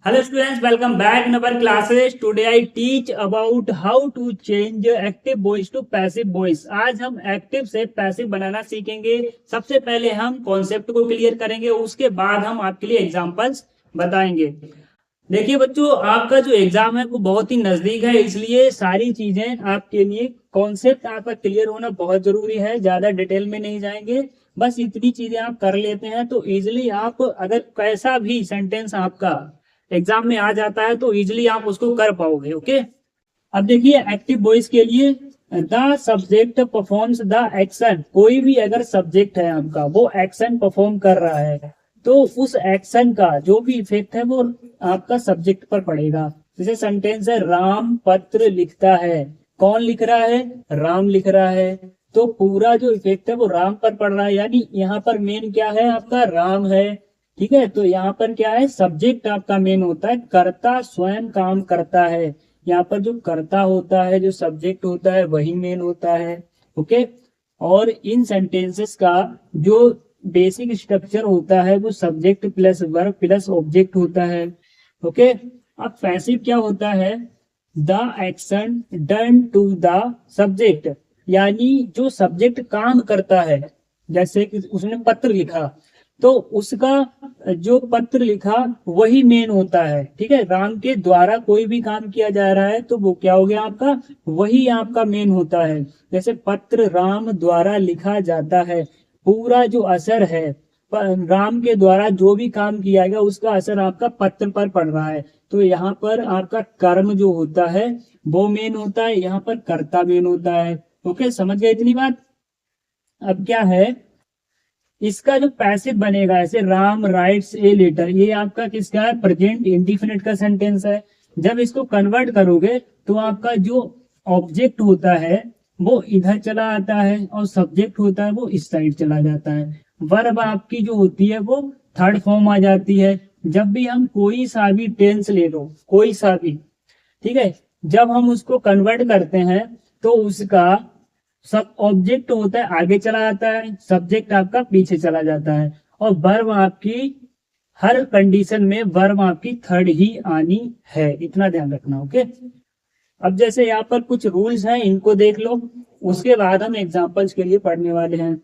Hello students, welcome back in our classes. Today I teach about how to change active voice to passive voice. आज हम active से passive बनाना सीखेंगे। सबसे पहले हम कॉन्सेप्ट को क्लियर करेंगे, उसके बाद हम आपके लिए एग्जांपल्स बताएंगे। देखिए बच्चों, आपका जो एग्जाम है वो बहुत ही नजदीक है, इसलिए सारी चीजें आपके लिए कॉन्सेप्ट आपका क्लियर होना बहुत जरूरी है। ज्यादा डिटेल में नहीं जाएंगे, बस इतनी चीजें आप कर लेते हैं तो इजिली आप अगर कैसा भी सेंटेंस आपका एग्जाम में आ जाता है तो इजिली आप उसको कर पाओगे। ओके, अब देखिए एक्टिव वॉइस के लिए the subject performs the action. कोई भी अगर सब्जेक्ट है आपका वो एक्शन परफॉर्म कर रहा है तो उस एक्शन का जो भी इफेक्ट है वो आपका सब्जेक्ट पर पड़ेगा। जैसे सेंटेंस है राम पत्र लिखता है, कौन लिख रहा है? राम लिख रहा है, तो पूरा जो इफेक्ट है वो राम पर पड़ रहा है, यानी यहाँ पर मेन क्या है आपका? राम है। ठीक है, तो यहाँ पर क्या है? सब्जेक्ट आपका मेन होता है, कर्ता स्वयं काम करता है। यहाँ पर जो कर्ता होता है, जो सब्जेक्ट होता है, वही मेन होता है। ओके, और इन सेंटेंसेस का जो बेसिक स्ट्रक्चर होता है वो subject plus verb plus object होता है। ओके, अब पैसिव क्या होता है? The action done to the subject, यानी जो सब्जेक्ट काम करता है, जैसे कि उसने पत्र लिखा तो उसका जो पत्र लिखा वही मेन होता है। ठीक है, राम के द्वारा कोई भी काम किया जा रहा है तो वो क्या हो गया आपका? वही आपका मेन होता है। जैसे पत्र राम द्वारा लिखा जाता है, पूरा जो असर है राम के द्वारा जो भी काम किया गया उसका असर आपका पत्र पर पड़ रहा है, तो यहाँ पर आपका कर्म जो होता है वो मेन होता है, यहाँ पर कर्ता मेन होता है। ओके, समझ गए इतनी बात? अब क्या है, इसका जो पैसिव बनेगा, ऐसे राम राइट्स ए लेटर, ये आपका किसका है? प्रेजेंट इंडिफिनिट का सेंटेंस है। जब इसको कन्वर्ट करोगे तो आपका जो ऑब्जेक्ट होता है वो इधर चला आता है और सब्जेक्ट होता है वो इस साइड चला जाता है। वर्ब आपकी जो होती है वो थर्ड फॉर्म आ जाती है। जब भी हम कोई सा भी टेंस ले लो, कोई सा भी, ठीक है, जब हम उसको कन्वर्ट करते हैं तो उसका सब ऑब्जेक्ट होता है आगे चला जाता है, सब्जेक्ट आपका पीछे चला जाता है, और वर्ब आपकी हर कंडीशन में वर्ब आपकी थर्ड ही आनी है, इतना ध्यान रखना। ओके, अब जैसे यहाँ पर कुछ रूल्स हैं, इनको देख लो, उसके बाद हम एग्जांपल्स के लिए पढ़ने वाले हैं।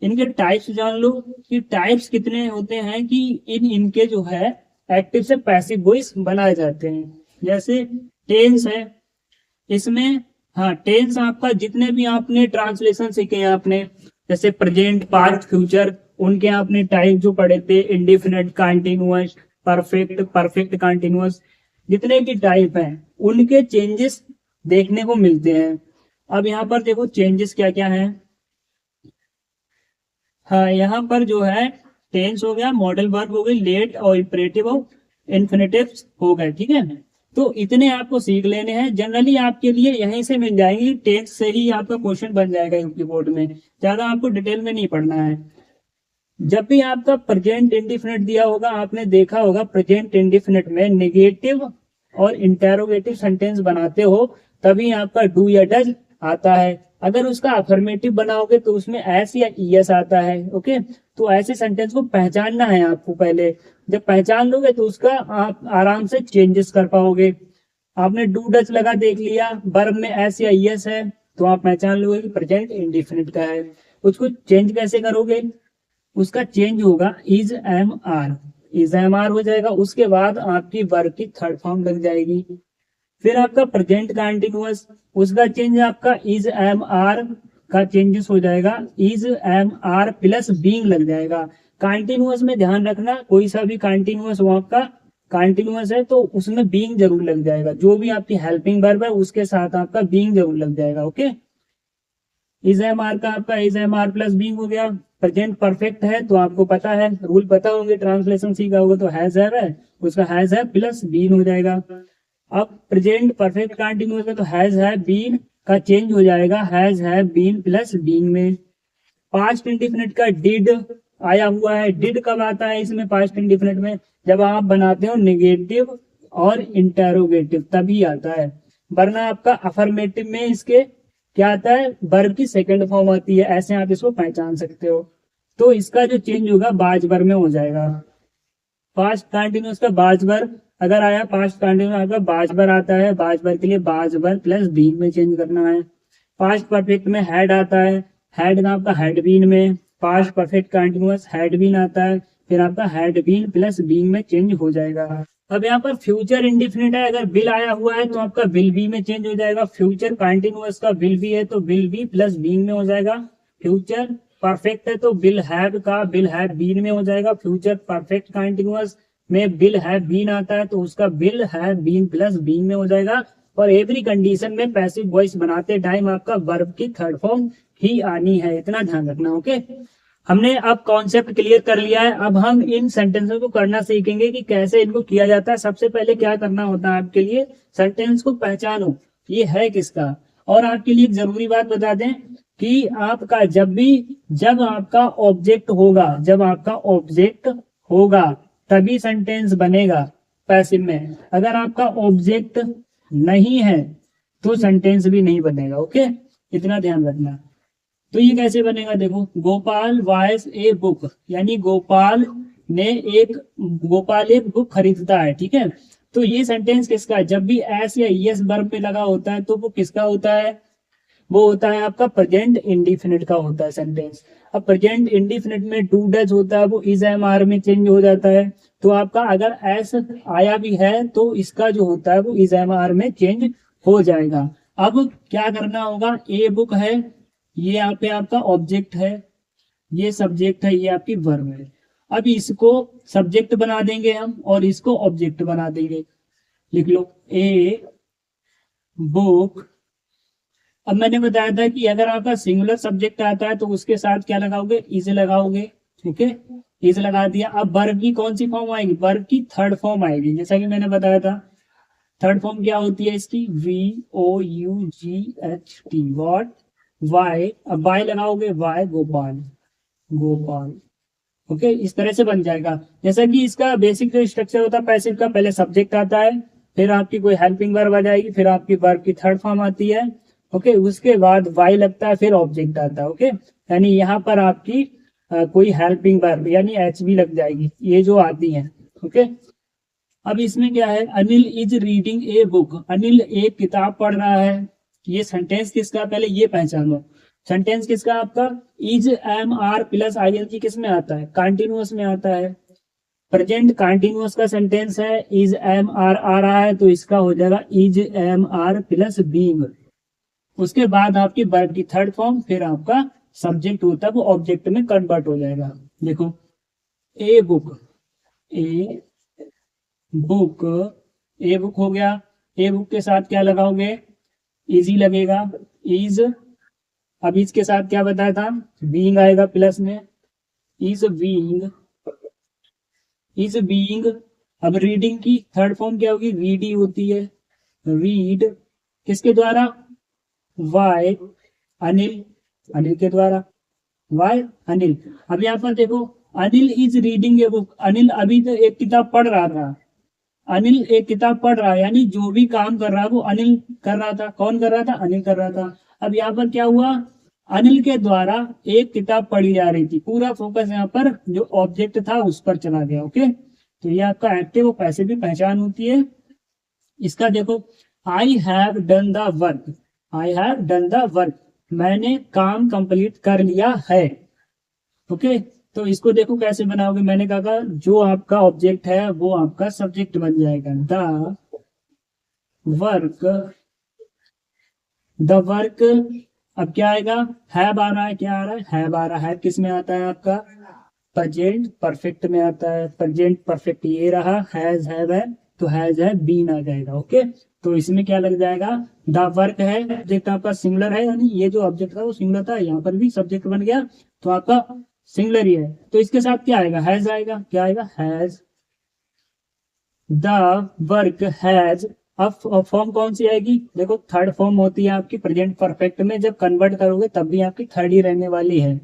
इनके टाइप्स जान लो कि टाइप्स कितने होते हैं, कि इनके जो है एक्टिव से पैसिव वॉइस बनाए जाते हैं। जैसे टेंस है, इसमें हाँ टेंस आपका जितने भी आपने ट्रांसलेशन सीखे हैं आपने, जैसे प्रेजेंट पास्ट फ्यूचर, उनके आपने टाइप जो पढ़े थे, indefinite continuous perfect perfect continuous, जितने भी टाइप हैं उनके चेंजेस देखने को मिलते हैं। अब यहाँ पर देखो चेंजेस क्या क्या है। हाँ, यहाँ पर जो है टेंस हो गया, मॉडल वर्ब हो गई, लेट और इंपरेटिव और इन्फिनेटिव्स हो गए। ठीक है, तो इतने आपको सीख लेने हैं, जनरली आपके लिए यहीं से मिल जाएंगे, टेंस से ही आपका क्वेश्चन बन जाएगा यूपी बोर्ड में, ज्यादा आपको डिटेल में नहीं पढ़ना है। जब भी आपका प्रेजेंट इंडिफिनिट दिया होगा, आपने देखा होगा प्रेजेंट इंडिफिनिट में नेगेटिव और इंटेरोगेटिव सेंटेंस बनाते हो तभी आपका डू या डज आता है। अगर उसका अफर्मेटिव बनाओगे तो उसमें एस या ईएस आता है। ओके, तो ऐसे सेंटेंस को पहचानना है आपको पहले। जब पहचान लोगे तो उसका आप आराम से चेंजेस कर पाओगे। आपने डू डज लगा देख लिया, वर्ब में एस या ईएस है, तो आप पहचान लोगे कि प्रेजेंट इंडिफिनिट का है। उसको चेंज कैसे करोगे? उसका चेंज होगा is am are, is am are हो जाएगा, उसके बाद आपकी वर्ब की थर्ड फॉर्म लग जाएगी। फिर आपका प्रेजेंट कंटिन्यूअस, उसका चेंज आपका इज एम आर का चेंजेस हो जाएगा, is am are plus being लग जाएगा। कंटिन्यूअस में ध्यान रखना, कोई सा भी कंटिन्यूअस हो आपका कंटिन्यूअस है तो उसमें बीइंग जरूर लग जाएगा, जो भी आपकी हेल्पिंग वर्ब है उसके साथ आपका बीइंग जरूर लग जाएगा। ओके, इज एम आर का आपका is am are plus being हो गया। प्रेजेंट परफेक्ट है तो आपको पता है, रूल पता होंगे, ट्रांसलेशन सीखा होगा, तो हैज है उसका हैज है प्लस बीन हो जाएगा। अब प्रेजेंट परफेक्ट कंटिन्यूअस है तो हैज है बीन का चेंज हो जाएगा हैज है बीन प्लस बीइंग में। पास्ट इंडिफिनिट का डिड आया हुआ है, डिड कब आता है इसमें पास्ट इंडिफिनिट में? जब आप बनाते हो नेगेटिव और इंटेरोगेटिव तभी आता है, वरना आपका अफर्मेटिव में इसके क्या आता है? वर्ब की सेकंड फॉर्म आती है, ऐसे आप इसको पहचान सकते हो। तो इसका जो चेंज होगा बाज वर्ब में हो जाएगा। पास्ट कंटिन्यूअस का बाज वर्ब अगर आया पास्ट कंटिन्यूअस आपका बाज बर आता है, बाज बर के लिए बाज बर प्लस बीन में चेंज करना है। पास्ट परफेक्ट में हैड आता है, हैड का आपका हैड बीन में, past perfect continuous had been आता है, फिर आपका हैड बीन प्लस बीन में चेंज हो जाएगा। अब यहाँ पर फ्यूचर इंडिफिनिट है, अगर बिल आया हुआ है तो आपका विल बी में चेंज हो जाएगा। फ्यूचर कंटिन्यूअस का विल बी है तो विल बी प्लस बीन में हो जाएगा। फ्यूचर परफेक्ट है तो विल हैव का विल हैव बीन में हो जाएगा। फ्यूचर परफेक्ट कंटिन्यूअस में विल हैव बीन आता है तो उसका will have been plus been में हो जाएगा। और एवरी कंडीशन में पैसिव वॉइस बनाते टाइम आपका वर्ब की थर्ड फॉर्म ही आनी है, इतना ध्यान रखना। ओके, हमने अब कॉन्सेप्ट क्लियर कर लिया है। अब हम इन सेंटेंसों को करना सीखेंगे कि कैसे इनको किया जाता है। सबसे पहले क्या करना होता है आपके लिए, सेंटेंस को पहचानो ये है किसका। और आपके लिए एक जरूरी बात बता दें कि आपका जब आपका ऑब्जेक्ट होगा, जब आपका ऑब्जेक्ट होगा तभी सेंटेंस बनेगा पैसिव में। अगर आपका ऑब्जेक्ट नहीं है तो सेंटेंस भी नहीं बनेगा। ओके, इतना ध्यान रखना। तो ये कैसे बनेगा, देखो, गोपाल बायस ए बुक, यानी गोपाल एक बुक खरीदता है। ठीक है, तो ये सेंटेंस किसका है, जब भी एस या यस वर्ब में लगा होता है तो वो किसका होता है, वो होता है आपका प्रेजेंट इंडिफिनिट का होता है सेंटेंस। अब प्रेजेंट इंडिफिनिट में टू डज होता है, वो इज एम आर में चेंज हो जाता है। तो आपका अगर एस आया भी है तो इसका जो होता है वो इज एम आर में चेंज हो जाएगा। अब क्या करना होगा, ए बुक है, ये यहाँ पे आपका ऑब्जेक्ट है, ये सब्जेक्ट है, ये आपकी वर्ब है। अब इसको सब्जेक्ट बना देंगे हम और इसको ऑब्जेक्ट बना देंगे। लिख लो ए बुक। अब मैंने बताया था कि अगर आपका सिंगुलर सब्जेक्ट आता है तो उसके साथ क्या लगाओगे, इज लगाओगे। ठीक है, इज लगा दिया। अब वर्ब की कौन सी फॉर्म आएगी, वर्ब की थर्ड फॉर्म आएगी। जैसा कि मैंने बताया था, थर्ड फॉर्म क्या होती है इसकी, VOUGHT, वॉट, वाई। अब वाई लगाओगे, वाई गोपाल, गोपाल। ओके, इस तरह से बन जाएगा। जैसा कि इसका बेसिक जो स्ट्रक्चर होता है पैसिव का, पहले सब्जेक्ट आता है, फिर आपकी कोई हेल्पिंग वर्ब आ जाएगी, फिर आपकी वर्ब की थर्ड फॉर्म आती है। ओके, उसके बाद वाई लगता है, फिर ऑब्जेक्ट आता है। ओके, यानी यहाँ पर आपकी कोई हेल्पिंग वर्ब यानी एच भी लग जाएगी, ये जो आती है। ओके, अब इसमें क्या है, Anil is reading a book, Anil एक किताब पढ़ रहा है। ये सेंटेंस किसका, पहले ये पहचानो, सेंटेंस किसका आपका, is am are plus ING किस में आता है, कंटिन्यूअस में आता है। प्रेजेंट कंटिन्यूअस का सेंटेंस है, इज एम आर आ रहा है तो इसका हो जाएगा is am are plus being. उसके बाद आपकी वर्ब की थर्ड फॉर्म, फिर आपका सब्जेक्ट होता है वो ऑब्जेक्ट में कन्वर्ट हो जाएगा। देखो, a book, a book, a book हो गया। ए बुक के साथ क्या लगाओगे, इजी लगेगा, इज। अब इसके साथ क्या बताया था, बीइंग आएगा प्लस में, इज बीइंग, इज बीइंग। अब रीडिंग की थर्ड फॉर्म क्या होगी, रीडी होती है, रीड किसके द्वारा, वाई, अनिल, अनिल के द्वारा, वाई अनिल। अब यहाँ पर देखो, Anil is reading a book, Anil अभी तो एक किताब पढ़ रहा था, अनिल एक किताब पढ़ रहा है, यानी जो भी काम कर रहा है वो अनिल कर रहा था। कौन कर रहा था, अनिल कर रहा था। अब यहाँ पर क्या हुआ, अनिल के द्वारा एक किताब पढ़ी जा रही थी, पूरा फोकस यहाँ पर जो ऑब्जेक्ट था उस पर चला गया। ओके, तो ये आपका एक्टिव और पैसिव की पहचान होती है। इसका देखो, I have done the work, I have done the work, मैंने काम कंप्लीट कर लिया है। ओके, तो इसको देखो कैसे बनाओगे, मैंने कहा जो आपका ऑब्जेक्ट है वो आपका सब्जेक्ट बन जाएगा। The work, the work. अब क्या आएगा, हैव आ रहा है, क्या आ रहा है, हैव आ रहा है। किस में आता है आपका, प्रेजेंट परफेक्ट में आता है। प्रेजेंट परफेक्ट ये रहा, हैज हैव है तो हैज है बीन आ जाएगा। ओके, तो इसमें क्या लग जाएगा, द वर्क है, ऑब्जेक्ट आपका सिंगुलर है, यानी ये जो ऑब्जेक्ट था वो सिंगुलर था, यहाँ पर भी सब्जेक्ट बन गया तो आपका सिंगुलर ही है। तो इसके साथ क्या आएगा, हैज आएगा, क्या आएगा, हैज, द वर्क हैज। अब फॉर्म कौन सी आएगी, देखो थर्ड फॉर्म होती है आपकी प्रेजेंट परफेक्ट में, जब कन्वर्ट करोगे तब भी आपकी थर्ड ही रहने वाली है।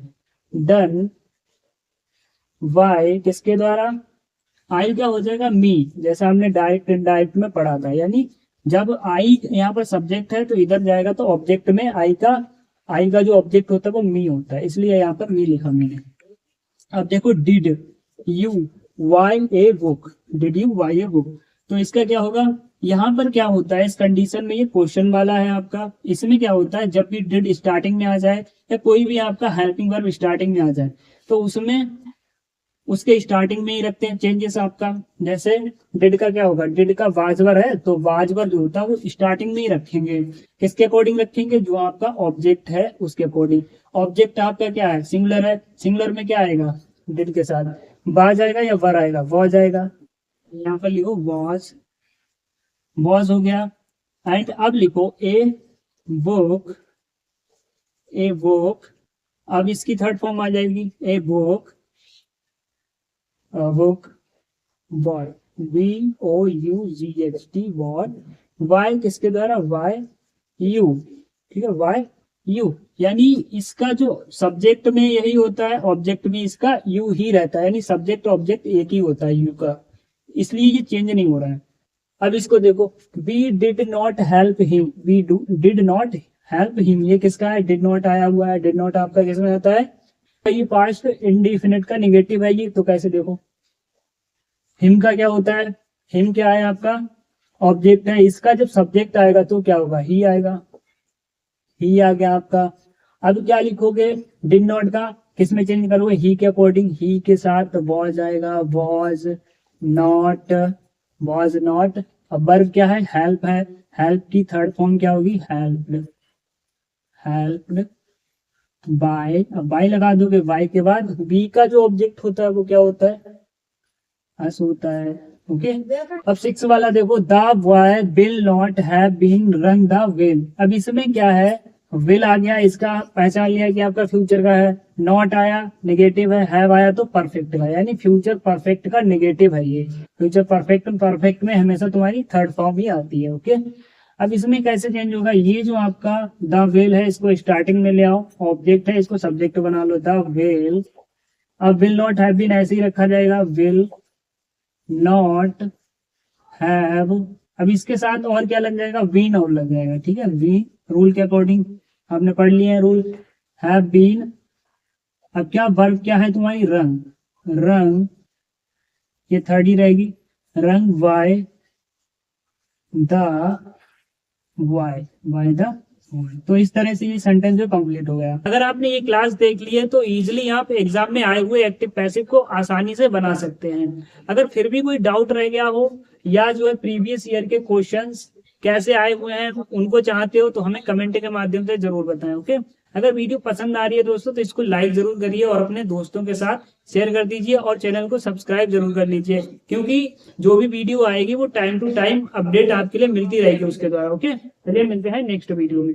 डन, वाई किसके द्वारा, आई क्या हो जाएगा, मी, जैसा हमने डायरेक्ट इनडायरेक्ट में पढ़ा था। यानी जब आई यहाँ पर सब्जेक्ट है तो इधर जाएगा तो ऑब्जेक्ट में आई का जो ऑब्जेक्ट होता है वो मी होता है, इसलिए यहाँ पर मी लिखा मैंने। अब देखो, did you buy a book, did you buy a book, तो इसका क्या होगा, यहाँ पर क्या होता है इस कंडीशन में, ये क्वेश्चन वाला है आपका, इसमें क्या होता है जब भी डिड स्टार्टिंग में आ जाए या कोई भी आपका हेल्पिंग वर्ब स्टार्टिंग में आ जाए तो उसमें उसके स्टार्टिंग में ही रखते हैं चेंजेस आपका। जैसे डिड का क्या होगा, डिड का वाजवर है तो वाजवर जो होता है वो स्टार्टिंग में ही रखेंगे। किसके अकॉर्डिंग रखेंगे, जो आपका ऑब्जेक्ट है उसके अकॉर्डिंग। ऑब्जेक्ट आपका क्या है, सिंगुलर है, सिंगुलर में क्या आएगा डिड के साथ, वाज आएगा या वर आएगा, वॉज आएगा। यहाँ पर लिखो वॉज, वॉज हो गया। एंड अब लिखो ए वोक, ए वोक। अब इसकी थर्ड फॉर्म आ जाएगी ए वोक, वोक वॉर, VOUGHT वॉर। वाई किसके द्वारा, वाई यू, ठीक है, वाई यू। यानी इसका जो सब्जेक्ट में यही होता है, ऑब्जेक्ट भी इसका यू ही रहता है, यानी सब्जेक्ट ऑब्जेक्ट एक ही होता है यू का, इसलिए ये चेंज नहीं हो रहा है। अब इसको देखो, we did not help him, we did not help him, ये किसका है, डिड नॉट आया हुआ है। डिड नॉट आपका किसमें आता है, ये पास्ट इंडेफिनिट का निगेटिव है ये, तो कैसे देखो, हिम का क्या होता है, हिम क्या है आपका ऑब्जेक्ट है, इसका जब सब्जेक्ट आएगा तो क्या होगा, ही आएगा, ही आ गया आपका। अब क्या लिखोगे, डिड नॉट का किस में चेंज करोगे, ही के अकॉर्डिंग, ही के साथ वॉज आएगा, वॉज नॉट, वॉज नॉट। अब वर्ब क्या है, हेल्प है, हेल्प की थर्ड फॉर्म क्या होगी, हेल्प्ड, हेल्प्ड बाय। अब बाय लगा दोगे, बाय के बाद बी का जो ऑब्जेक्ट होता है वो क्या होता है, अस होता है। ओके, अब 6 वाला देखो, the boy will not have been run the will. अब इसमें क्या है, विल आ गया, इसका पहचान लिया कि आपका फ्यूचर का है, नॉट आया नेगेटिव है, हैव आया तो परफेक्ट का, यानी फ्यूचर परफेक्ट का नेगेटिव है ये। फ्यूचर परफेक्ट, परफेक्ट में हमेशा तुम्हारी थर्ड फॉर्म ही आती है। ओके, अब इसमें कैसे चेंज होगा, ये जो आपका द विल है इसको स्टार्टिंग में ले आओ, ऑब्जेक्ट है इसको सब्जेक्ट बना लो, द विल। अब विल नॉट हैव बीन ऐसे ही रखा जाएगा, विल नॉट हैव। अब इसके साथ और क्या लग जाएगा, बीन और लग जाएगा, ठीक है, वी रूल के अकॉर्डिंग आपने पढ़ लिया है रूल, हैव बीन। अब क्या वर्ब क्या है तुम्हारी, रंग, रंग ये थर्ड ही रहेगी, रंग Y the Y, Y the. तो इस तरह से ये सेंटेंस जो कंप्लीट हो गया। अगर आपने ये क्लास देख ली है तो इजीली आप एग्जाम में आए हुए एक्टिव पैसिव को आसानी से बना सकते हैं। अगर फिर भी कोई डाउट रह गया हो या जो है प्रीवियस ईयर के क्वेश्चंस कैसे आए हुए हैं उनको चाहते हो तो हमें कमेंट के माध्यम से जरूर बताएं। ओके, अगर वीडियो पसंद आ रही है दोस्तों तो इसको लाइक जरूर करिए और अपने दोस्तों के साथ शेयर कर दीजिए और चैनल को सब्सक्राइब जरूर कर लीजिए, क्योंकि जो भी वीडियो आएगी वो टाइम टू टाइम अपडेट आपके लिए मिलती रहेगी उसके द्वारा। ओके, चलिए मिलते हैं नेक्स्ट वीडियो में।